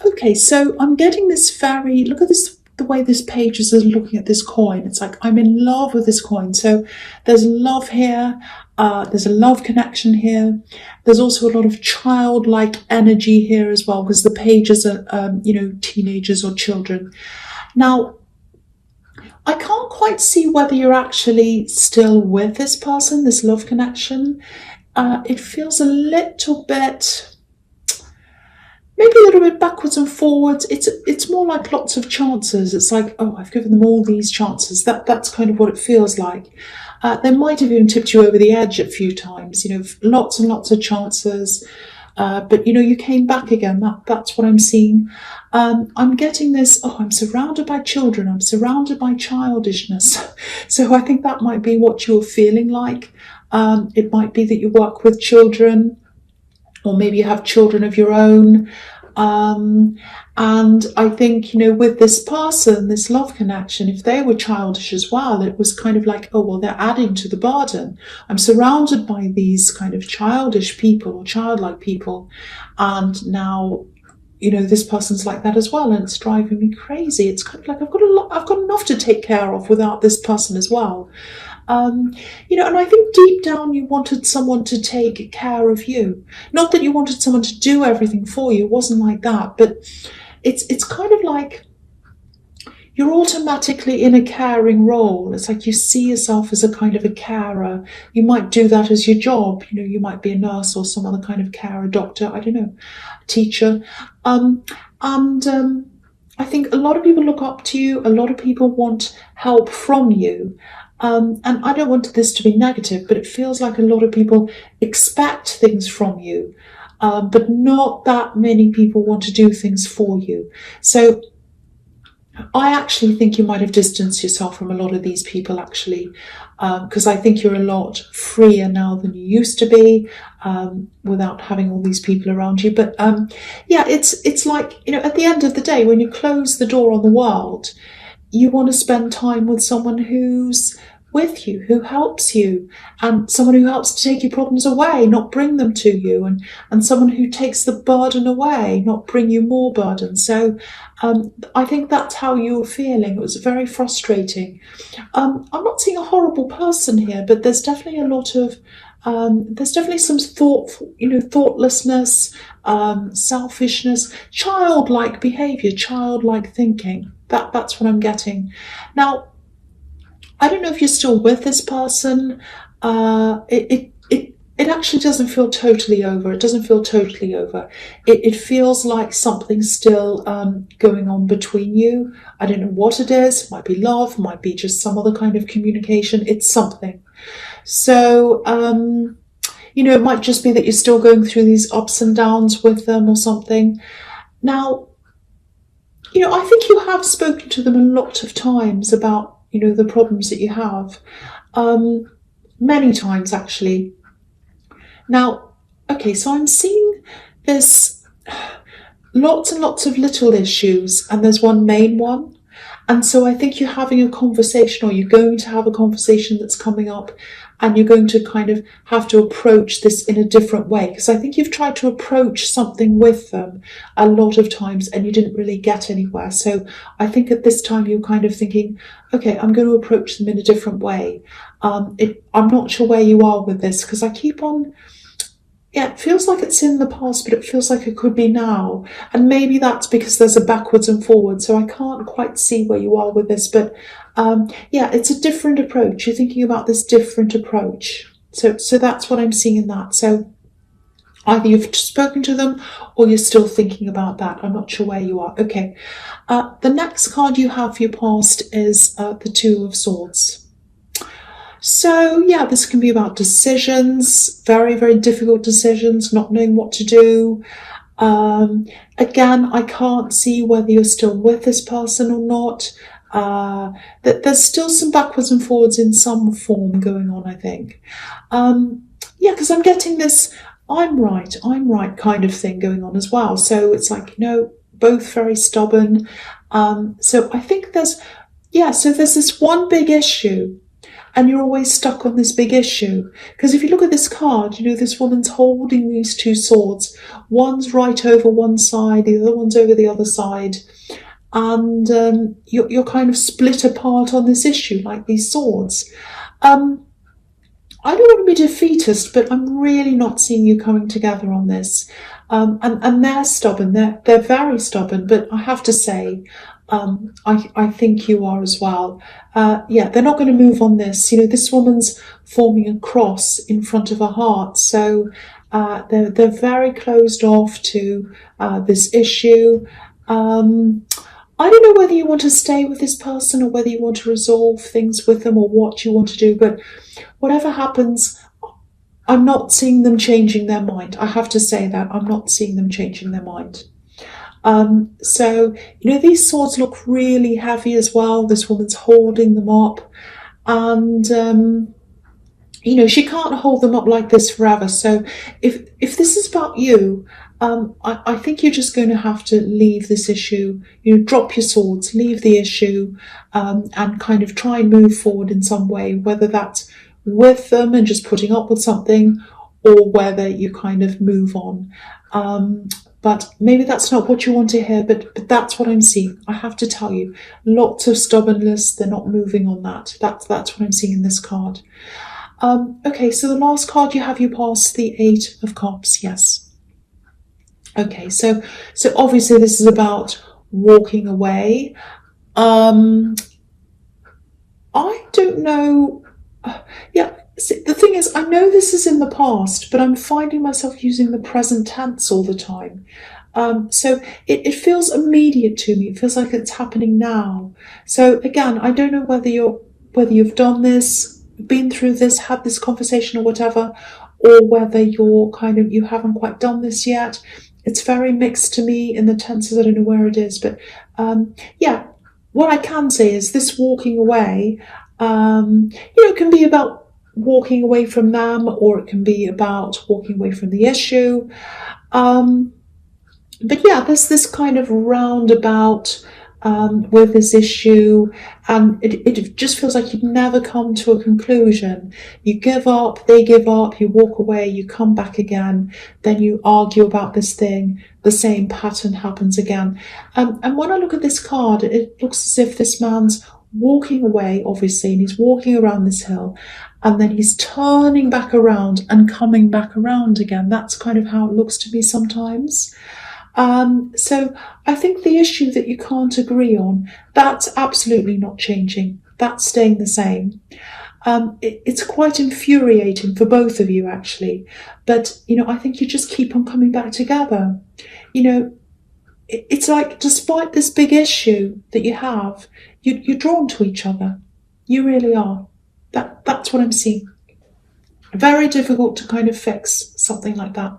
Okay, so I'm getting this very, look at this, the way this page is looking at this coin. It's like I'm in love with this coin. So there's love here. There's a love connection here. There's also a lot of childlike energy here as well, because the pages are, teenagers or children. Now, I can't quite see whether you're actually still with this person, this love connection. It feels a little bit, maybe a little bit backwards and forwards. It's more like lots of chances. It's like, oh, I've given them all these chances. That's kind of what it feels like. They might have even tipped you over the edge a few times. Lots and lots of chances. But you came back again. That's what I'm seeing. I'm getting this. Oh, I'm surrounded by children. I'm surrounded by childishness. So I think that might be what you're feeling like. It might be that you work with children, or maybe you have children of your own. And I think, with this person, this love connection, if they were childish as well, it was kind of like, oh, well, they're adding to the burden. I'm surrounded by these kind of childish people or childlike people. And now, this person's like that as well. And it's driving me crazy. It's kind of like, I've got enough to take care of without this person as well. And I think deep down you wanted someone to take care of you. Not that you wanted someone to do everything for you. It wasn't like that. But it's kind of like you're automatically in a caring role. It's like you see yourself as a kind of a carer. You might do that as your job. You might be a nurse or some other kind of carer, doctor, I don't know, teacher. I think a lot of people look up to you. A lot of people want help from you. And I don't want this to be negative, but it feels like a lot of people expect things from you, but not that many people want to do things for you. So I actually think you might have distanced yourself from a lot of these people, actually, because I think you're a lot freer now than you used to be, without having all these people around you. But it's like, at the end of the day, when you close the door on the world, you want to spend time with someone who's with you, who helps you, and someone who helps to take your problems away, not bring them to you, and someone who takes the burden away, not bring you more burden. So I think that's how you were feeling. It was very frustrating. I'm not seeing a horrible person here, but there's definitely a lot of there's definitely some thoughtlessness, selfishness, childlike behaviour, childlike thinking. That's what I'm getting. Now, I don't know if you're still with this person. It actually doesn't feel totally over. It doesn't feel totally over. It feels like something's still going on between you. I don't know what it is. It might be love, might be just some other kind of communication. It's something. So, it might just be that you're still going through these ups and downs with them or something. Now, I think you have spoken to them a lot of times about, the problems that you have. Many times, actually. Now, okay, so I'm seeing this lots and lots of little issues, and there's one main one. And so I think you're having a conversation, or you're going to have a conversation that's coming up, and you're going to kind of have to approach this in a different way. Because I think you've tried to approach something with them a lot of times and you didn't really get anywhere. So I think at this time you're kind of thinking, okay, I'm going to approach them in a different way. I'm not sure where you are with this, because I keep on... Yeah, it feels like it's in the past, but it feels like it could be now. And maybe that's because there's a backwards and forwards, so I can't quite see where you are with this. But it's a different approach. You're thinking about this different approach. So that's what I'm seeing in that. So either you've spoken to them or you're still thinking about that. I'm not sure where you are. Okay. The next card you have for your past is the Two of Swords. So, this can be about decisions, very, very difficult decisions, not knowing what to do. Again, I can't see whether you're still with this person or not. There's still some backwards and forwards in some form going on, I think. Because I'm getting this I'm right kind of thing going on as well. So it's like, both very stubborn. So I think there's this one big issue. and you're always stuck on this big issue. Because if you look at this card, this woman's holding these two swords. One's right over one side, the other one's over the other side. And you're kind of split apart on this issue, like these swords. I don't want to be defeatist, but I'm really not seeing you coming together on this. And they're stubborn. They're very stubborn. But I have to say, I think you are as well. They're not going to move on this. This woman's forming a cross in front of her heart. So they're very closed off to this issue. I don't know whether you want to stay with this person or whether you want to resolve things with them or what you want to do, but whatever happens, I'm not seeing them changing their mind. I have to say that. I'm not seeing them changing their mind. So, these swords look really heavy as well. This woman's holding them up. And, she can't hold them up like this forever. So if this is about you, I think you're just going to have to leave this issue, drop your swords, leave the issue, and kind of try and move forward in some way, whether that's with them and just putting up with something, or whether you kind of move on. But maybe that's not what you want to hear, but that's what I'm seeing. I have to tell you, lots of stubbornness. They're not moving on that. That's what I'm seeing in this card. Okay, so the last card you pass the 8 of Cups. Yes. Okay, so obviously this is about walking away. I don't know. The thing is, I know this is in the past, but I'm finding myself using the present tense all the time. So it feels immediate to me. It feels like it's happening now. So again, I don't know whether you've done this, been through this, had this conversation or whatever, or whether you haven't quite done this yet. It's very mixed to me in the tenses. I don't know where it is, but what I can say is this walking away, it can be about walking away from them, or it can be about walking away from the issue. There's this kind of roundabout with this issue, and it just feels like you'd never come to a conclusion. You give up, they give up, you walk away, you come back again, then you argue about this thing, the same pattern happens again. And when I look at this card, it looks as if this man's walking away, obviously, and he's walking around this hill, and then he's turning back around and coming back around again. That's kind of how it looks to me sometimes. So I think the issue that you can't agree on, that's absolutely not changing. That's staying the same. It's quite infuriating for both of you, actually. But, I think you just keep on coming back together. It's like, despite this big issue that you have, you're drawn to each other. You really are. That's what I'm seeing. Very difficult to kind of fix something like that.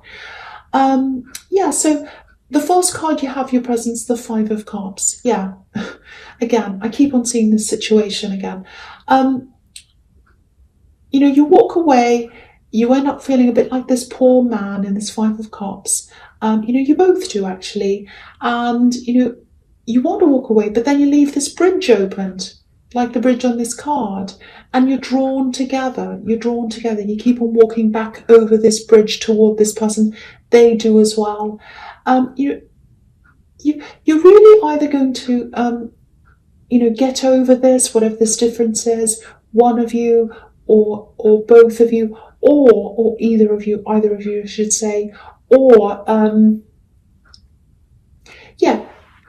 So the first card you have your presence, the 5 of Cups. Yeah. Again, I keep on seeing this situation again. You walk away, you end up feeling a bit like this poor man in this 5 of Cups. You both do, actually. And, you want to walk away, but then you leave this bridge opened, like the bridge on this card, and you're drawn together. You keep on walking back over this bridge toward this person. They do as well. You're really either going to, get over this, whatever this difference is, one of you or both of you, or either of you, I should say, or,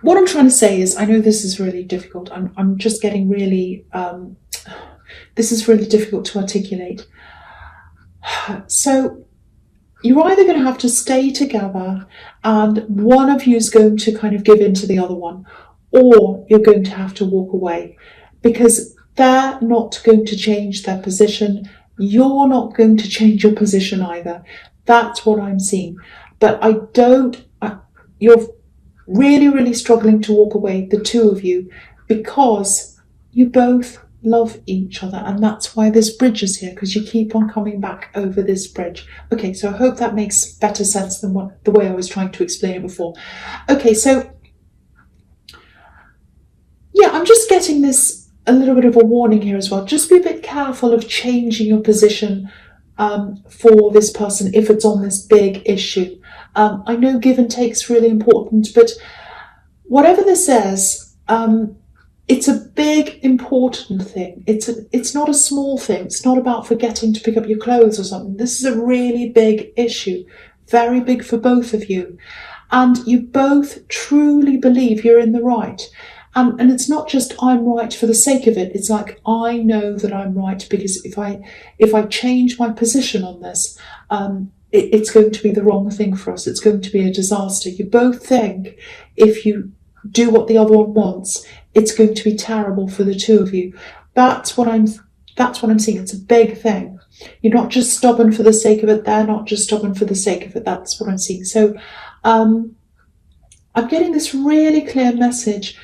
what I'm trying to say is, I know this is really difficult. I'm just getting really, this is really difficult to articulate. So you're either going to have to stay together and one of you is going to kind of give in to the other one, or you're going to have to walk away, because they're not going to change their position. You're not going to change your position either. That's what I'm seeing. But you're really, really struggling to walk away, the two of you, because you both love each other, and that's why this bridge is here, because you keep on coming back over this bridge. Okay, so I hope that makes better sense than the way I was trying to explain it before. Okay, so I'm just getting this a little bit of a warning here as well. Just be a bit careful of changing your position for this person if it's on this big issue. I know give and take is really important, but whatever this is, it's a big, important thing. It's not a small thing. It's not about forgetting to pick up your clothes or something. This is a really big issue, very big for both of you. And you both truly believe you're in the right. And it's not just I'm right for the sake of it. It's like, I know that I'm right because if I change my position on this, it's going to be the wrong thing for us. It's going to be a disaster. You both think if you do what the other one wants, it's going to be terrible for the two of you. That's what I'm seeing. It's a big thing. You're not just stubborn for the sake of it. They're not just stubborn for the sake of it. That's what I'm seeing. So I'm getting this really clear message.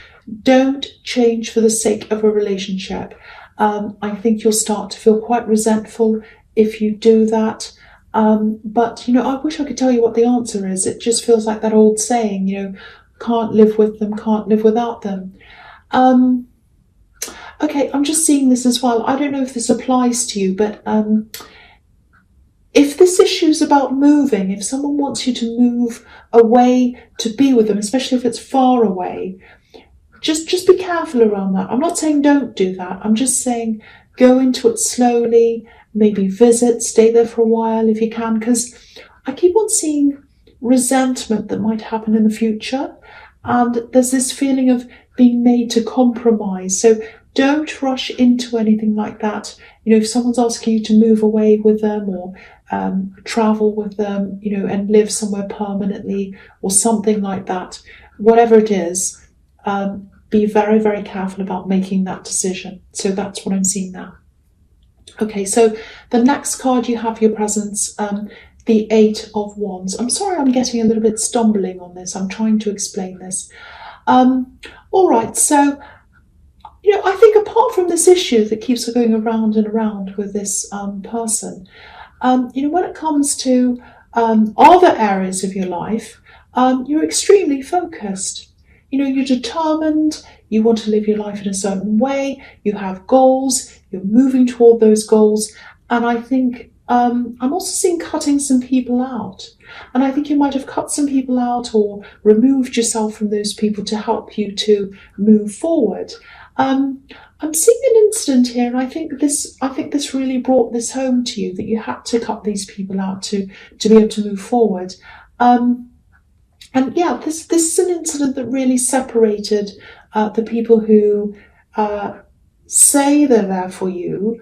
Don't change for the sake of a relationship. I think you'll start to feel quite resentful if you do that. But, I wish I could tell you what the answer is. It just feels like that old saying, can't live with them, can't live without them. Okay, I'm just seeing this as well. I don't know if this applies to you, but if this issue is about moving, if someone wants you to move away to be with them, especially if it's far away, just be careful around that. I'm not saying don't do that. I'm just saying go into it slowly, maybe visit, stay there for a while if you can, because I keep on seeing resentment that might happen in the future. And there's this feeling of being made to compromise. So don't rush into anything like that. If someone's asking you to move away with them or travel with them, and live somewhere permanently or something like that, whatever it is, be very, very careful about making that decision. So that's what I'm seeing now. Okay, so the next card you have your presence, the Eight of Wands. I'm sorry I'm getting a little bit stumbling on this. I'm trying to explain this. All right, so, I think apart from this issue that keeps going around and around with this person, when it comes to other areas of your life, you're extremely focused. You're determined, you want to live your life in a certain way, you have goals, you're moving toward those goals, and I think I'm also seeing cutting some people out. And I think you might have cut some people out or removed yourself from those people to help you to move forward. I'm seeing an incident here, and I think this really brought this home to you, that you had to cut these people out to be able to move forward. And yeah, this is an incident that really separated the people who say they're there for you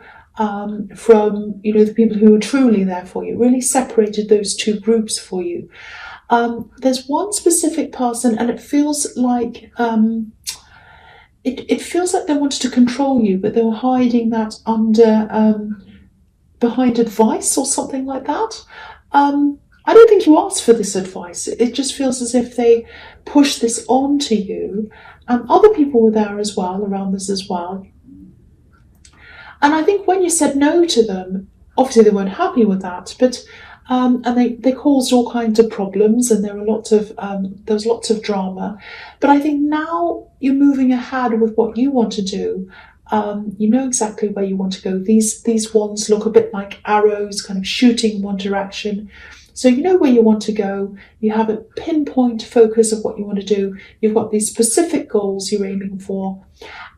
from, the people who are truly there for you. Really separated those two groups for you. There's one specific person, and it feels like it feels like they wanted to control you, but they were hiding that under behind advice or something like that. I don't think you asked for this advice. It just feels as if they pushed this on to you, and other people were there as well, around this as well. And I think when you said no to them, obviously they weren't happy with that, but and they caused all kinds of problems, and there was lots of drama. But I think now you're moving ahead with what you want to do. You know exactly where you want to go. These wands look a bit like arrows, kind of shooting in one direction. So you know where you want to go. You have a pinpoint focus of what you want to do. You've got these specific goals you're aiming for.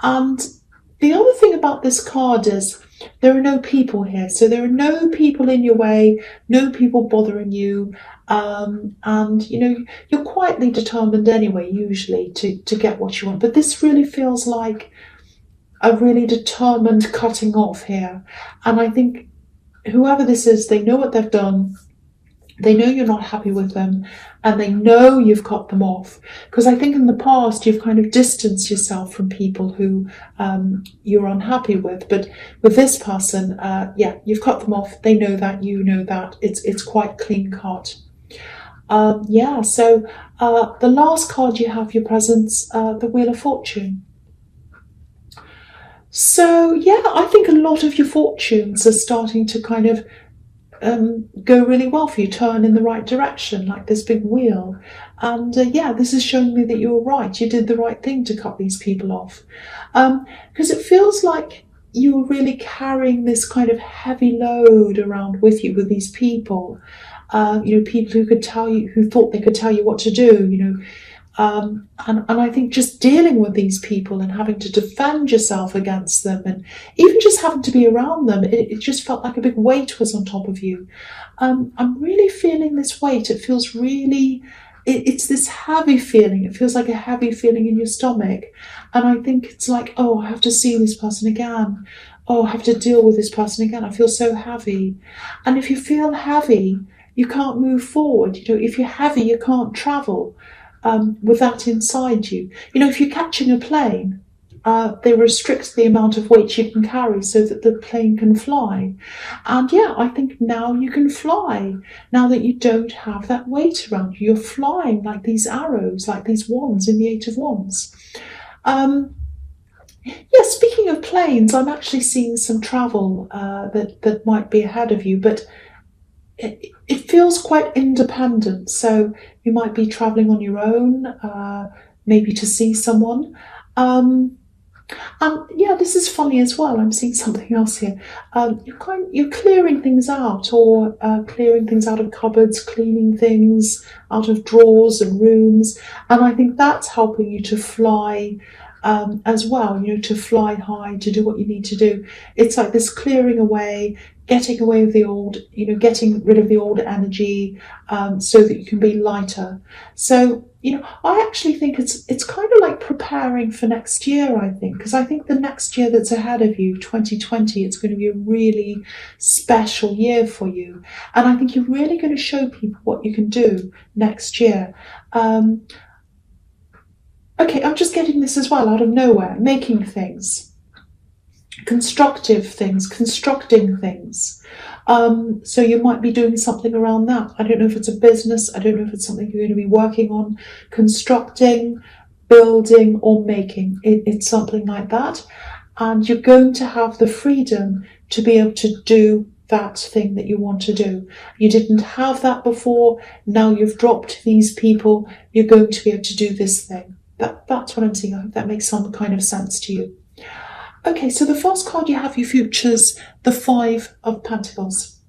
And the other thing about this card is there are no people here. So there are no people in your way, no people bothering you. And, you're quietly determined anyway, usually, to get what you want. But this really feels like a really determined cutting off here. And I think whoever this is, they know what they've done. They know you're not happy with them, and they know you've cut them off. Because I think in the past you've kind of distanced yourself from people who you're unhappy with. But with this person, you've cut them off. They know that, you know that. It's quite clean cut. So the last card you have your presence, the Wheel of Fortune. So yeah, I think a lot of your fortunes are starting to kind of go really well for you, turn in the right direction, like this big wheel. And yeah, this is showing me that you were right. You did the right thing to cut these people off. Because it feels like you were really carrying this kind of heavy load around with you with these people. People who could tell you, who thought they could tell you what to do, and I think just dealing with these people and having to defend yourself against them, and even just having to be around them, it just felt like a big weight was on top of you. I'm really feeling this weight. It feels really, it's this heavy feeling. It feels like a heavy feeling in your stomach. And I think it's like, oh, I have to see this person again. Oh, I have to deal with this person again. I feel so heavy. And if you feel heavy, you can't move forward. If you're heavy, you can't travel. With that inside you. If you're catching a plane, they restrict the amount of weight you can carry so that the plane can fly. And yeah, I think now you can fly. Now that you don't have that weight around you, you're flying like these arrows, like these wands in the Eight of Wands. Yeah, speaking of planes, I'm actually seeing some travel that might be ahead of you, but it feels quite independent. So you might be traveling on your own, maybe to see someone. And yeah, this is funny as well. I'm seeing something else here. You're clearing things out, or clearing things out of cupboards, cleaning things out of drawers and rooms, and I think that's helping you to fly. As well, to fly high, to do what you need to do. It's like this clearing away, getting away with the old, getting rid of the old energy, so that you can be lighter. So, I actually think it's kind of like preparing for next year, I think, because I think the next year that's ahead of you, 2020, it's going to be a really special year for you. And I think you're really going to show people what you can do next year. Okay, I'm just getting this as well out of nowhere. Making things, constructive things, constructing things. So you might be doing something around that. I don't know if it's a business. I don't know if it's something you're going to be working on. Constructing, building, or making. It's something like that. And you're going to have the freedom to be able to do that thing that you want to do. You didn't have that before. Now you've dropped these people. You're going to be able to do this thing. That's what I'm seeing. I hope that makes some kind of sense to you. Okay, so the first card you have, your futures, the Five of Pentacles.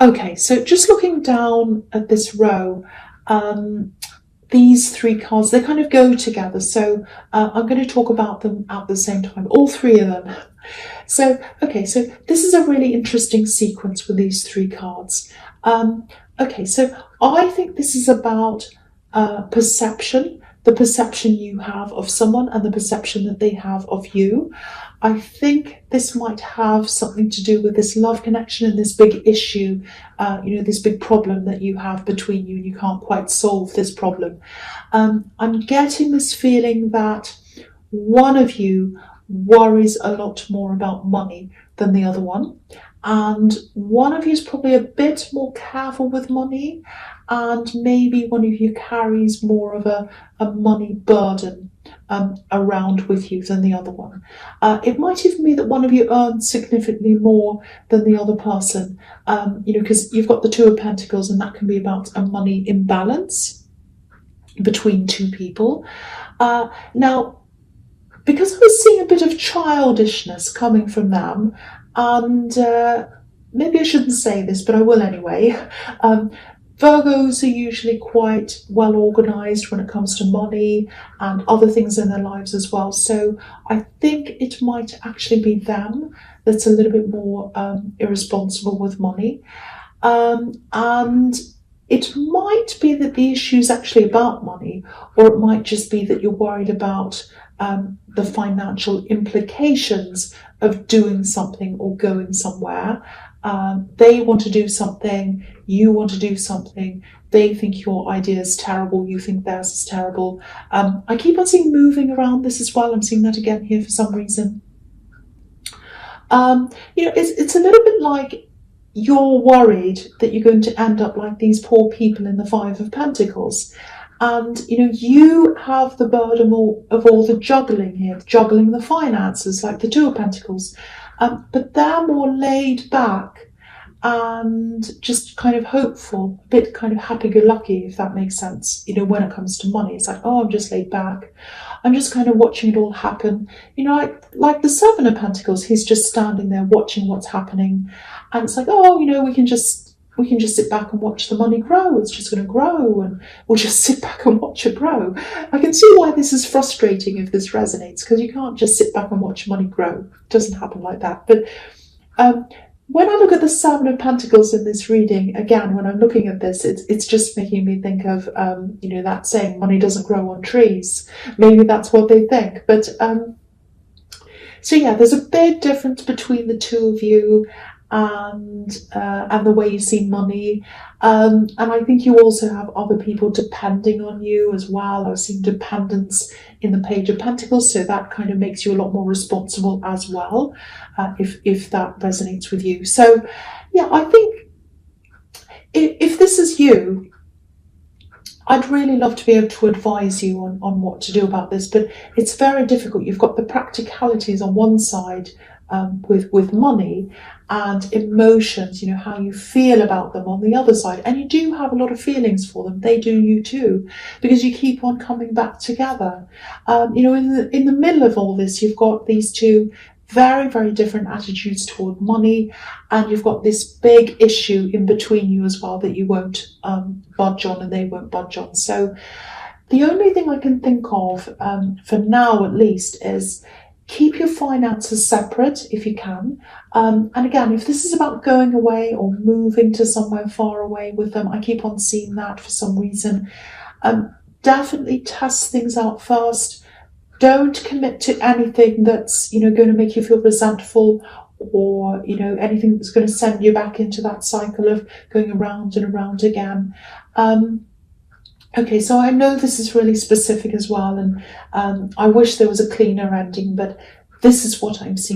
Okay, so just looking down at this row, these three cards, they kind of go together. So I'm going to talk about them at the same time, all three of them. So, okay, so this is a really interesting sequence with these three cards. Okay, so I think this is about perception, the perception you have of someone and the perception that they have of you. I think this might have something to do with this love connection and this big issue, this big problem that you have between you, and you can't quite solve this problem. I'm getting this feeling that one of you worries a lot more about money than the other one. And one of you is probably a bit more careful with money, and maybe one of you carries more of a money burden around with you than the other one. It might even be that one of you earns significantly more than the other person, because you've got the Two of Pentacles, and that can be about a money imbalance between two people. Now, because I was seeing a bit of childishness coming from them, and maybe I shouldn't say this, but I will anyway. Virgos are usually quite well organised when it comes to money and other things in their lives as well. So I think it might actually be them that's a little bit more irresponsible with money. And it might be that the issue is actually about money, or it might just be that you're worried about the financial implications of doing something or going somewhere. They want to do something, you want to do something, they think your idea is terrible, you think theirs is terrible. I keep on seeing moving around this as well. I'm seeing that again here for some reason. It's a little bit like you're worried that you're going to end up like these poor people in the Five of Pentacles. And, you have the burden of all the juggling here, juggling the finances, like the Two of Pentacles. But they're more laid back, and just kind of hopeful, a bit kind of happy-go-lucky, if that makes sense. When it comes to money, it's like, oh, I'm just laid back. I'm just kind of watching it all happen. Like the Seven of Pentacles, he's just standing there watching what's happening, and it's like, oh, we can just sit back and watch the money grow. It's just going to grow, and we'll just sit back and watch it grow. I can see why this is frustrating if this resonates, because you can't just sit back and watch money grow. It doesn't happen like that. But when I look at the Seven of Pentacles in this reading, again, when I'm looking at this, it's just making me think of, that saying, money doesn't grow on trees. Maybe that's what they think. But so yeah, there's a big difference between the two of you, and the way you see money, and I think you also have other people depending on you as well. I've seen dependence in the Page of Pentacles, so that kind of makes you a lot more responsible as well, if that resonates with you. So yeah, I think if this is you, I'd really love to be able to advise you on what to do about this, but it's very difficult. You've got the practicalities on one side, with money, and emotions, how you feel about them on the other side. And you do have a lot of feelings for them. They do you too, because you keep on coming back together. In the middle of all this, you've got these two very, very different attitudes toward money, and you've got this big issue in between you as well that you won't budge on, and they won't budge on. So the only thing I can think of, for now at least, is keep your finances separate if you can. And again, if this is about going away or moving to somewhere far away with them, I keep on seeing that for some reason. Definitely test things out first. Don't commit to anything that's, going to make you feel resentful, or, anything that's going to send you back into that cycle of going around and around again. Okay, so I know this is really specific as well, and I wish there was a cleaner ending, but this is what I'm seeing.